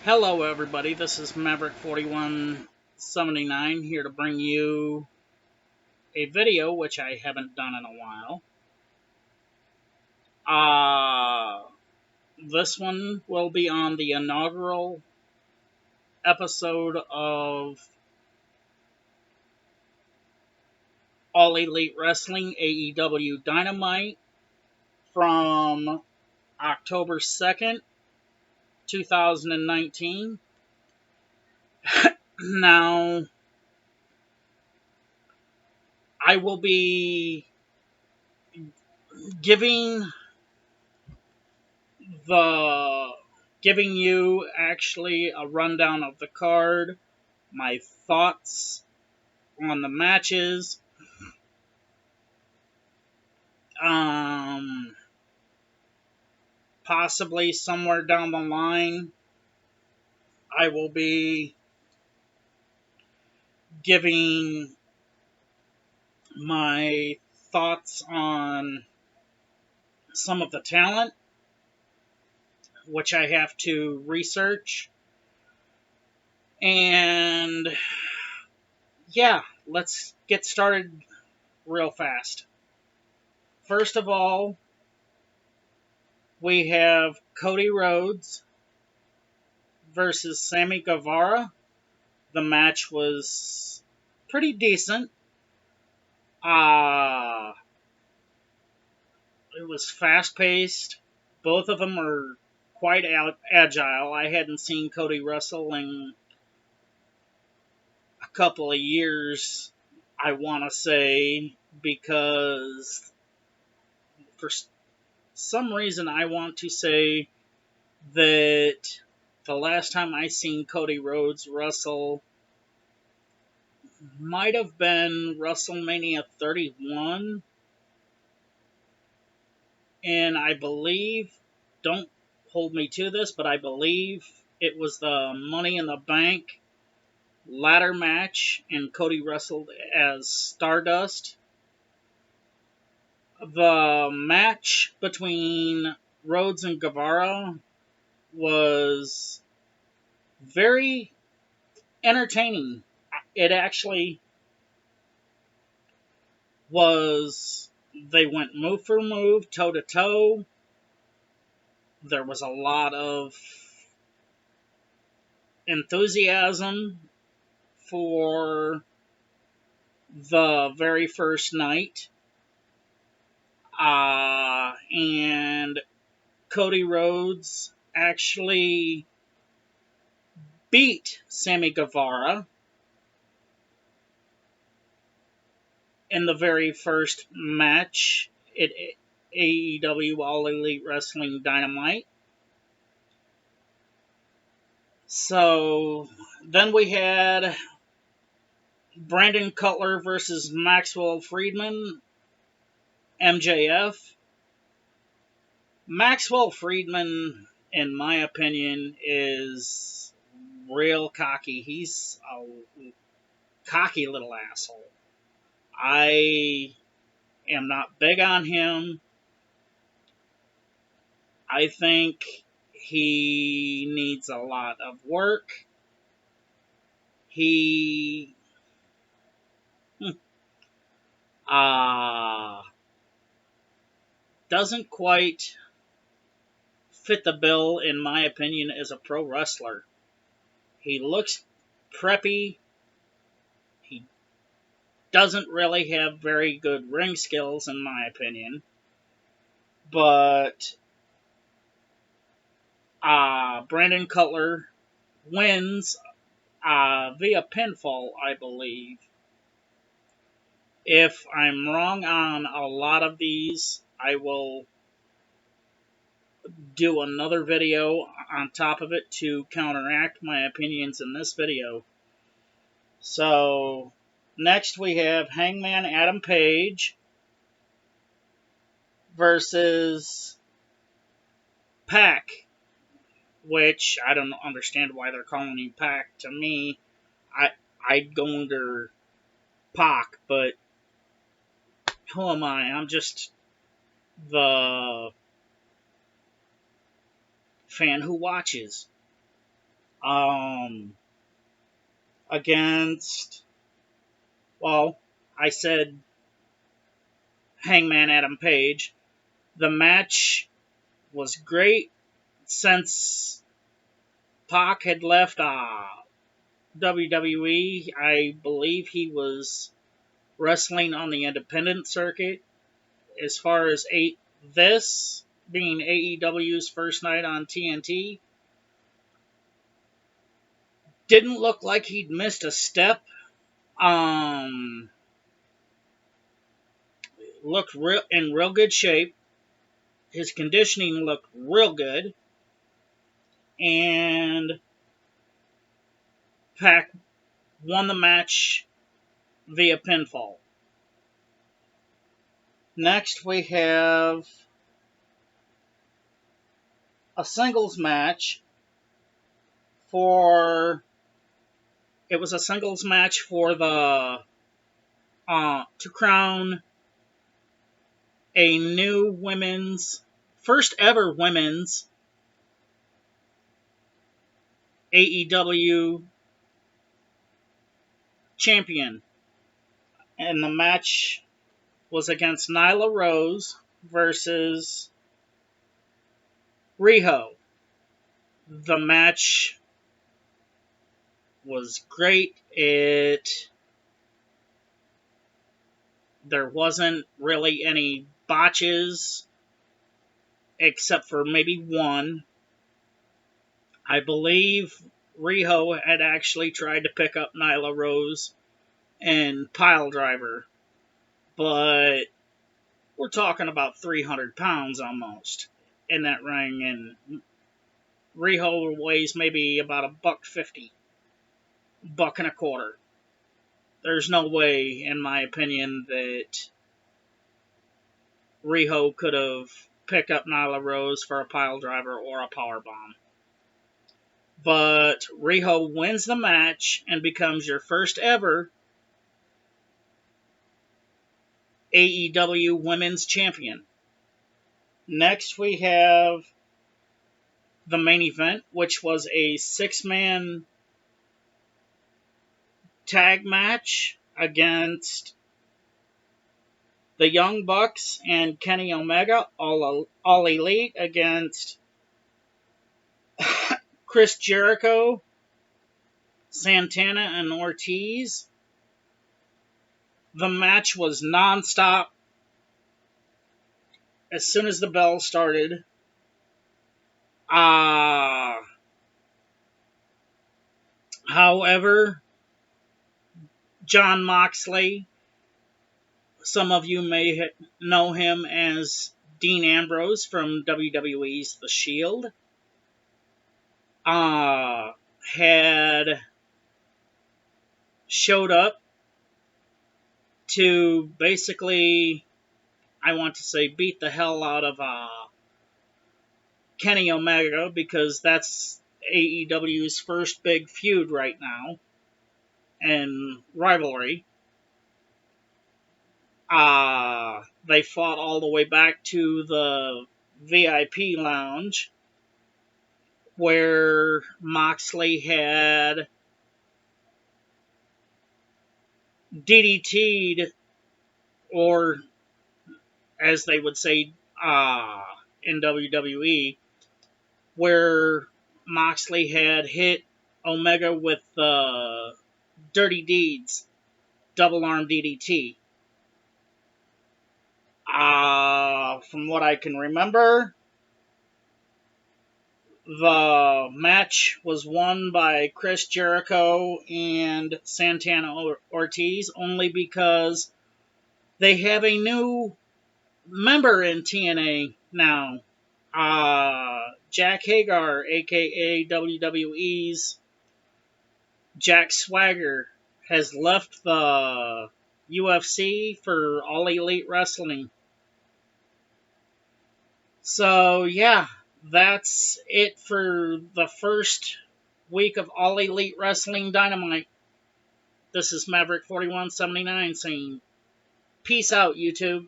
Hello, everybody. This is Maverick4179 here to bring you a video which I haven't done in a while. This one will be on the inaugural episode of All Elite Wrestling AEW Dynamite from October 2nd, 2019. Now, I will be giving the giving you actually a rundown of the card, my thoughts on the matches, um, possibly somewhere down the line, I will be giving my thoughts on some of the talent, which I have to research. And yeah, let's get started real fast. First of all, we have Cody Rhodes versus Sammy Guevara. The match was pretty decent. Uh, it was fast paced. Both of them are quite agile. I hadn't seen Cody wrestle in a couple of years, I want to say, because for some reason I want to say that the last time I seen Cody Rhodes wrestle might have been WrestleMania 31, and I believe, don't hold me to this, but I believe it was the Money in the Bank ladder match, and Cody wrestled as Stardust. The match between Rhodes and Guevara was very entertaining. It actually was. They went move for move, toe to toe. There was a lot of enthusiasm for the very first night. And Cody Rhodes actually beat Sammy Guevara in the very first match at AEW All Elite Wrestling Dynamite. So then we had Brandon Cutler versus Maxwell Freedman, MJF. Maxwell Freedman, in my opinion, is real cocky. He's a cocky little asshole. I am not big on him. I think he needs a lot of work. He doesn't quite fit the bill, in my opinion, as a pro wrestler. He looks preppy. He doesn't really have very good ring skills, in my opinion. But Brandon Cutler wins via pinfall, I believe. If I'm wrong on a lot of these, I will do another video on top of it to counteract my opinions in this video. So, next we have Hangman Adam Page versus Pac, which I don't understand why they're calling him Pac. To me, I'd go under Pac, but who am I? I'm just the fan who watches. um, against, well, I said Hangman Adam Page. The match was great since Pac had left WWE. I believe he was wrestling on the independent circuit. As far as this being AEW's first night on TNT, didn't look like he'd missed a step. Looked in real good shape. His conditioning looked real good. And Pac won the match via pinfall. Next, we have a singles match for. It was a singles match for the to crown a new first ever women's AEW champion, and the match was against Nyla Rose versus Rijo. The match was great. There wasn't really any botches, except for maybe one. I believe Rijo had actually tried to pick up Nyla Rose and pile driver, but we're talking about 300 pounds almost in that ring, and Rijo weighs maybe about $1.50, $1.25. There's no way, in my opinion, that Rijo could have picked up Nyla Rose for a pile driver or a power bomb. But Rijo wins the match and becomes your first ever AEW Women's Champion. Next, we have the main event, which was a 6-man tag match against the Young Bucks and Kenny Omega, all Elite, against Chris Jericho, Santana, and Ortiz. The match was non-stop. As soon as the bell started, however, Jon Moxley, some of you may know him as Dean Ambrose from WWE's The Shield, had showed up to basically, I want to say, beat the hell out of Kenny Omega, because that's AEW's first big feud right now and rivalry. They fought all the way back to the VIP lounge, where Moxley had DDT'd, or as they would say in WWE, where Moxley had hit Omega with the Dirty Deeds double arm DDT. From what I can remember, the match was won by Chris Jericho and Santana Ortiz, only because they have a new member in TNA now. Jack Hager, aka WWE's Jack Swagger, has left the UFC for All Elite Wrestling. So, yeah, that's it for the first week of All Elite Wrestling Dynamite. This is Maverick4179 saying, peace out, YouTube.